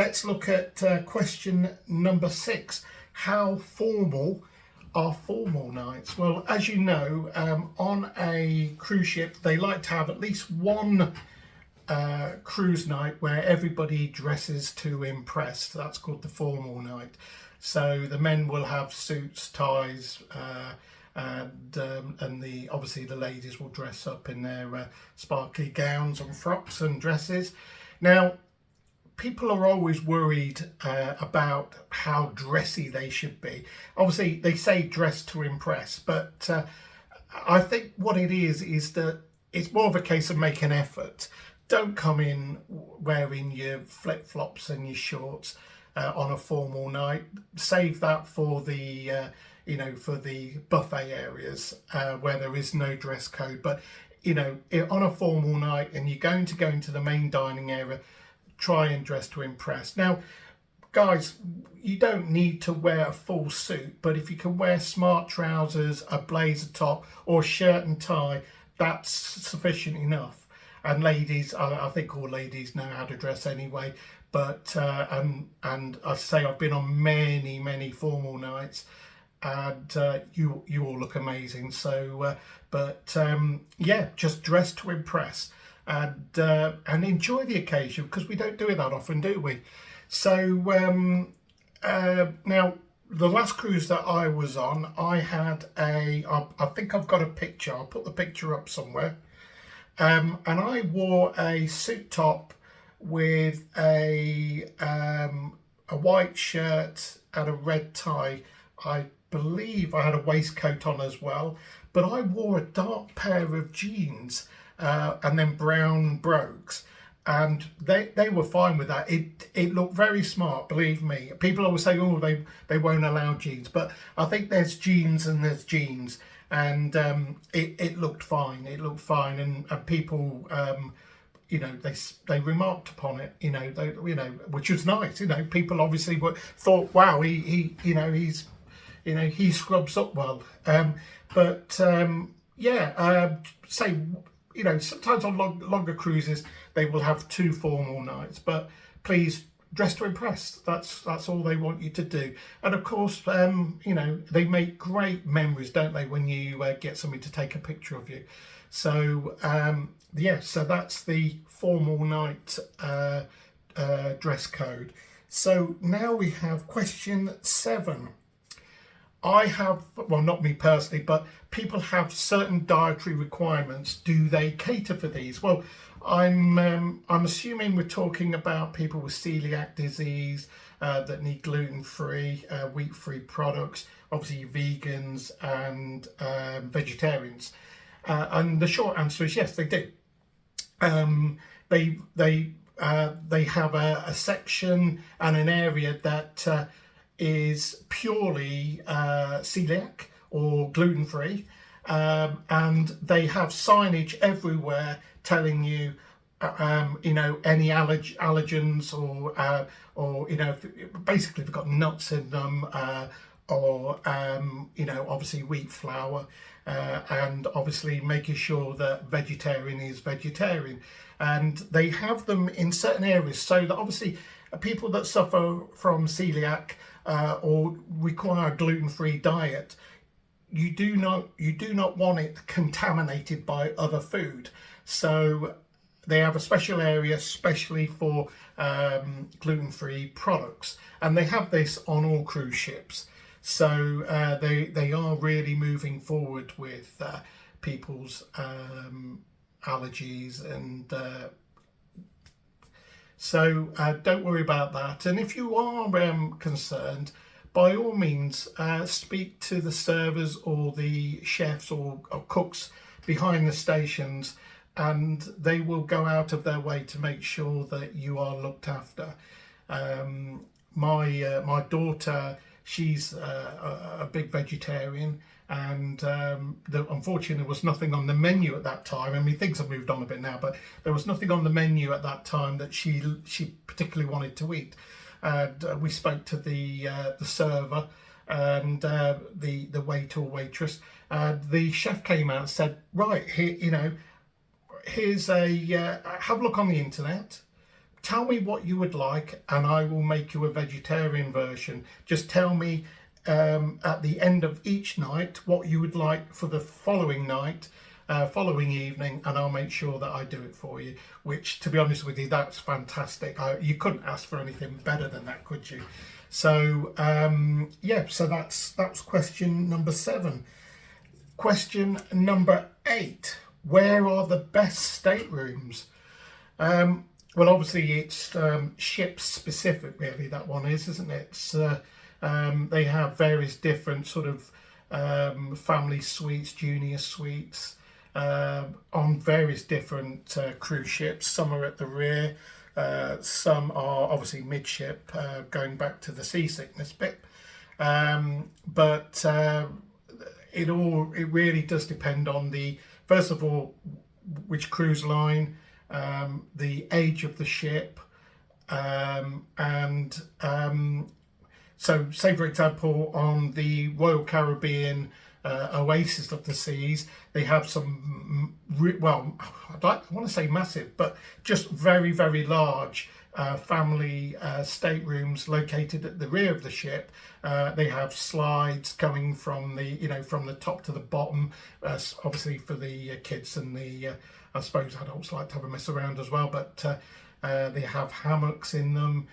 let's look at question number 6. How formal are formal nights? Well, as you know, on a cruise ship, they like to have at least one cruise night where everybody dresses to impress. That's called the formal night. So the men will have suits, ties, and obviously the ladies will dress up in their sparkly gowns and frocks and dresses. Now, people are always worried about how dressy they should be. Obviously, they say dress to impress, but I think what it is that it's more of a case of make an effort. Don't come in wearing your flip-flops and your shorts on a formal night. Save that for the for the buffet areas where there is no dress code. But on a formal night and you're going to go into the main dining area, try and dress to impress. Now, guys, you don't need to wear a full suit, but if you can wear smart trousers, a blazer top, or shirt and tie, that's sufficient enough. And ladies, I think all ladies know how to dress anyway. But and I say I've been on many formal nights, and you all look amazing. So, yeah, just dress to impress. And enjoy the occasion, because we don't do it that often, do we? So now, the last cruise that I was on, I had I think I've got a picture. I'll put the picture up somewhere. And I wore a suit top with a white shirt and a red tie. I believe I had a waistcoat on as well, but I wore a dark pair of jeans and then brown brogues, and they were fine with that. It looked very smart, believe me. People always say, oh, they won't allow jeans, but I think there's jeans and there's jeans, and it looked fine. It looked fine, and people they remarked upon it, which was nice. People obviously thought, wow, he scrubs up well. Sometimes on longer cruises they will have 2 formal nights, but please dress to impress. That's all they want you to do. And of course, they make great memories, don't they, when you get somebody to take a picture of you. So so that's the formal night dress code. So now we have question 7. I have, well, not me personally, but people have certain dietary requirements. Do they cater for these? Well, I'm assuming we're talking about people with celiac disease that need gluten-free, wheat-free products. Obviously, vegans and vegetarians. And the short answer is yes, they do. They have a section and an area that is purely celiac or gluten-free, and they have signage everywhere telling you any allergens or basically they've got nuts in them, or obviously wheat flour, and obviously making sure that vegetarian is vegetarian. And they have them in certain areas so that obviously people that suffer from celiac or require a gluten-free diet, you do not want it contaminated by other food. So they have a special area especially for gluten-free products, and they have this on all cruise ships. So they are really moving forward with people's allergies, and so don't worry about that. And if you are concerned, by all means speak to the servers or the chefs or cooks behind the stations, and they will go out of their way to make sure that you are looked after. My daughter, she's a big vegetarian, and unfortunately there was nothing on the menu at that time. I mean, things have moved on a bit now, but there was nothing on the menu at that time that she particularly wanted to eat. And we spoke to the server and the waiter or waitress, and the chef came out and said, right, here, here's have a look on the internet, tell me what you would like and I will make you a vegetarian version. Just tell me at the end of each night what you would like for the following night, following evening, and I'll make sure that I do it for you, which, to be honest with you, that's fantastic. You couldn't ask for anything better than that, could you? So yeah, so that's question number 7. Question number 8, where are the best staterooms? Well, obviously it's ship specific, really, that one is, isn't it? It's, they have various different sort of family suites, junior suites, on various different cruise ships. Some are at the rear, some are obviously midship, going back to the seasickness bit. But it really does depend on first of all, which cruise line, the age of the ship, and so say for example on the Royal Caribbean Oasis of the Seas, they have some, well, I want to say massive, but just very, very large family staterooms located at the rear of the ship. They have slides going from from the top to the bottom, obviously for the kids and the I suppose adults like to have a mess around as well, but they have hammocks in them,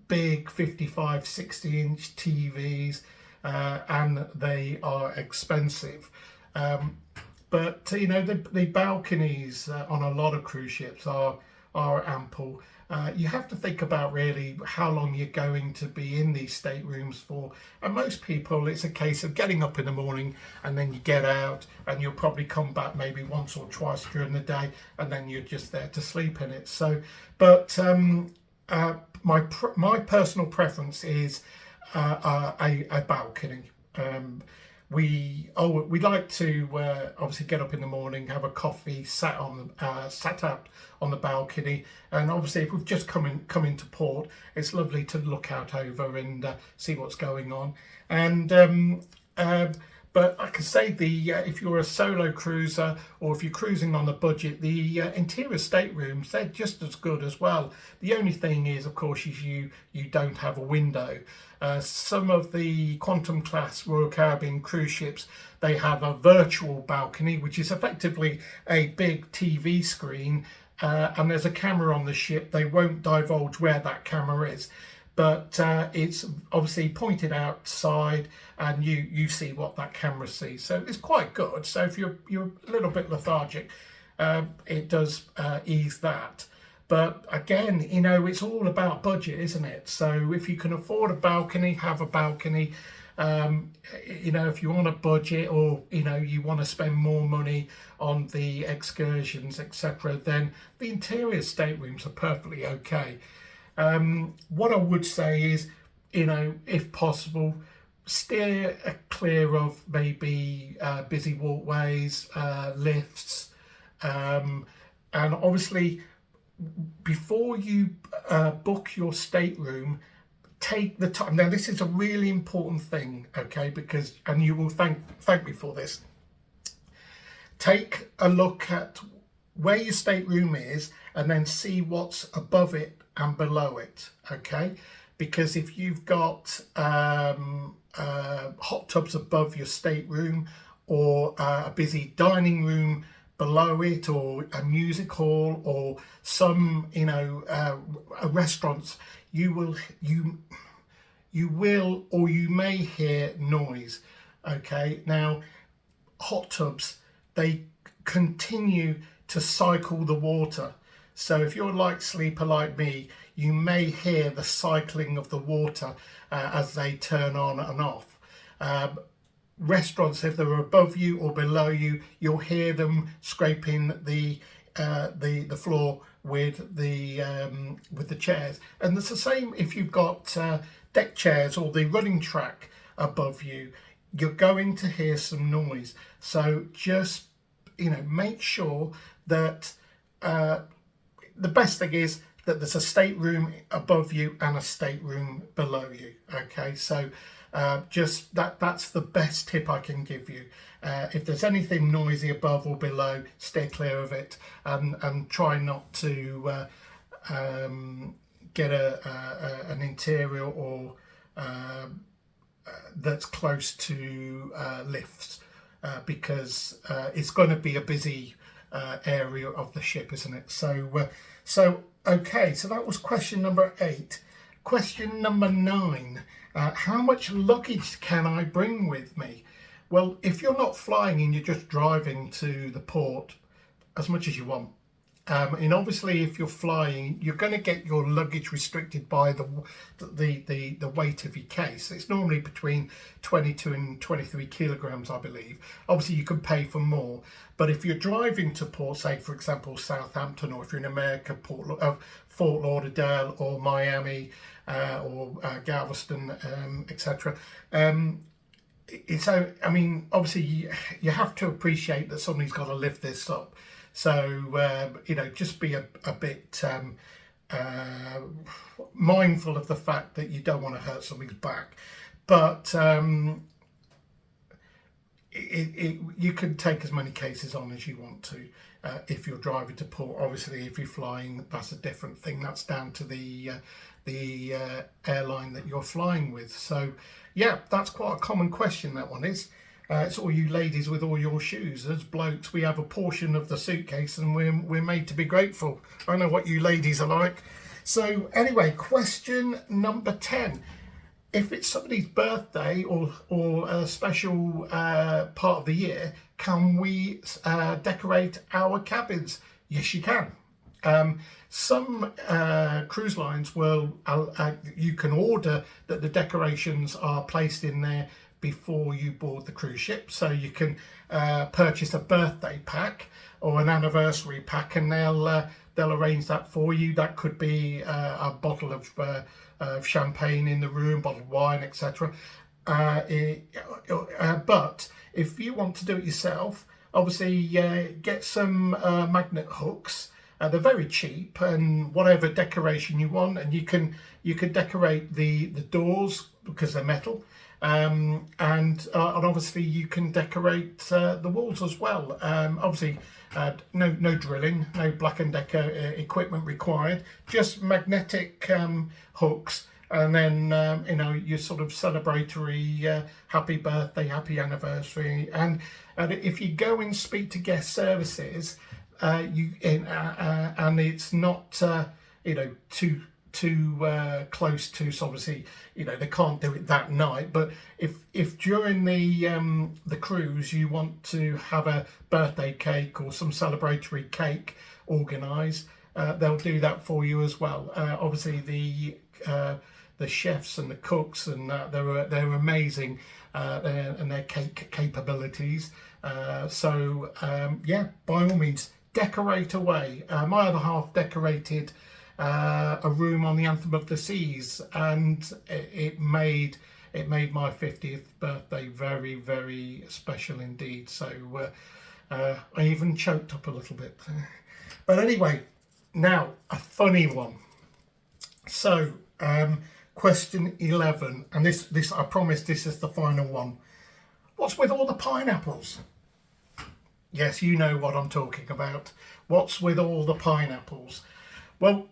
big 55, 60-inch TVs, and they are expensive. But the balconies on a lot of cruise ships are ample. You have to think about really how long you're going to be in these staterooms for, and most people it's a case of getting up in the morning and then you get out and you'll probably come back maybe once or twice during the day and then you're just there to sleep in it. So but my personal preference is a balcony. We like to obviously get up in the morning, have a coffee, sat out on the balcony, and obviously if we've just come into port, it's lovely to look out over and see what's going on. And but I can say if you're a solo cruiser or if you're cruising on a budget, the interior staterooms, they're just as good as well. The only thing is, of course, is you don't have a window. Some of the Quantum class Royal Caribbean cruise ships, they have a virtual balcony, which is effectively a big TV screen, and there's a camera on the ship. They won't divulge where that camera is, but it's obviously pointed outside and you see what that camera sees. So it's quite good. So if you're a little bit lethargic, it does ease that. But again, it's all about budget, isn't it? So if you can afford a balcony, have a balcony. If you're on a budget or you want to spend more money on the excursions, etc., then the interior staterooms are perfectly okay. What I would say is, if possible, steer clear of maybe busy walkways, lifts, and obviously before you book your stateroom, take the time. Now this is a really important thing, okay, and you will thank me for this. Take a look at where your stateroom is and then see what's above it and below it, okay? Because if you've got hot tubs above your stateroom, or a busy dining room below it, or a music hall, or some restaurants, you will or you may hear noise. Okay, now hot tubs, they continue to cycle the water. So if you're a light sleeper like me, you may hear the cycling of the water as they turn on and off. Restaurants, if they're above you or below you, you'll hear them scraping the floor with the chairs. And it's the same if you've got deck chairs or the running track above you. You're going to hear some noise. So just make sure that the best thing is that there's a stateroom above you and a stateroom below you. Okay, so just that's the best tip I can give you. If there's anything noisy above or below, stay clear of it, and try not to get an interior or that's close to lifts, because it's going to be a busy area of the ship, isn't it? So okay, so that was question number 8. Question number 9, how much luggage can I bring with me? Well, if you're not flying and you're just driving to the port, as much as you want. And obviously, if you're flying, you're going to get your luggage restricted by the weight of your case. It's normally between 22 and 23 kilograms, I believe. Obviously, you can pay for more. But if you're driving to port, say, for example, Southampton, or if you're in America, Fort Lauderdale or Miami or Galveston, etc. So, I mean, obviously, you have to appreciate that somebody's got to lift this up. So, just be a bit mindful of the fact that you don't want to hurt somebody's back. But you can take as many cases on as you want to if you're driving to port. Obviously, if you're flying, that's a different thing. That's down to the airline that you're flying with. So, yeah, that's quite a common question, that one is. It's all you ladies with all your shoes. As blokes, we have a portion of the suitcase and we're made to be grateful. I know what you ladies are like. So anyway, question number 10. If it's somebody's birthday or a special part of the year, can we decorate our cabins? Yes, you can. Some cruise lines will, you can order that the decorations are placed in there before you board the cruise ship, so you can purchase a birthday pack or an anniversary pack, and they'll arrange that for you. That could be a bottle of champagne in the room, bottle of wine, etc. But if you want to do it yourself, obviously get some magnet hooks. They're very cheap, and whatever decoration you want, and you can decorate the doors because they're metal. And obviously you can decorate the walls as well. Obviously, no drilling, no Black & Decker equipment required, just magnetic hooks, and then your sort of celebratory happy birthday, happy anniversary. And if you go and speak to guest services, and it's not too close to, so obviously they can't do it that night, but if during the cruise you want to have a birthday cake or some celebratory cake organised, they'll do that for you as well. Obviously the chefs and the cooks and they're amazing, and their cake capabilities. So yeah, by all means, decorate away. My other half decorated a room on the Anthem of the Seas, and it made my 50th birthday very, very special indeed. So I even choked up a little bit. But anyway, now a funny one. So question 11, and this I promise this is the final one. What's with all the pineapples? Yes, you know what I'm talking about. What's with all the pineapples? Well,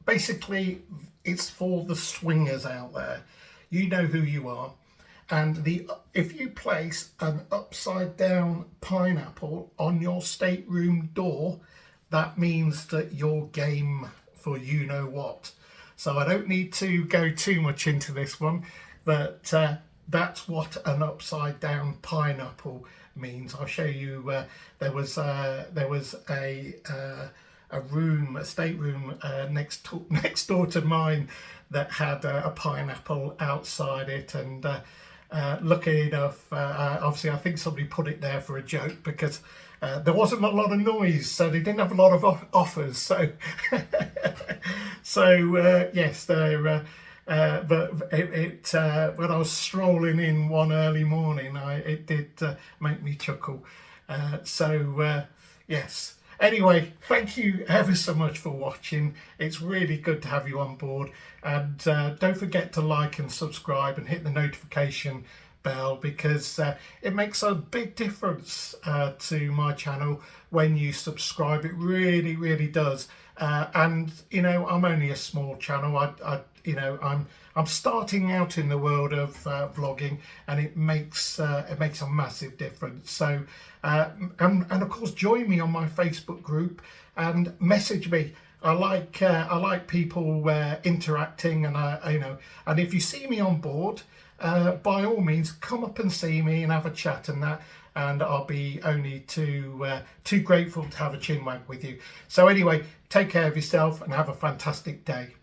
basically, it's for the swingers out there. You know who you are. And if you place an upside down pineapple on your stateroom door, that means that you're game for you know what. So I don't need to go too much into this one, but that's what an upside down pineapple means. I'll show you. There was a stateroom next door to mine that had a pineapple outside it, and lucky enough, obviously I think somebody put it there for a joke, because there wasn't a lot of noise, so they didn't have a lot of offers. So yes, they're. But when I was strolling in one early morning, it did make me chuckle. Yes. Anyway, thank you ever so much for watching. It's really good to have you on board. And don't forget to like and subscribe and hit the notification bell, because it makes a big difference to my channel when you subscribe. It really does. And you know, I'm only a small channel. I'm starting out in the world of vlogging, and it makes a massive difference. So and of course, join me on my Facebook group and message me. I like people interacting, and and if you see me on board, by all means come up and see me and have a chat and that, and I'll be only too grateful to have a chinwag with you. So anyway, take care of yourself and have a fantastic day.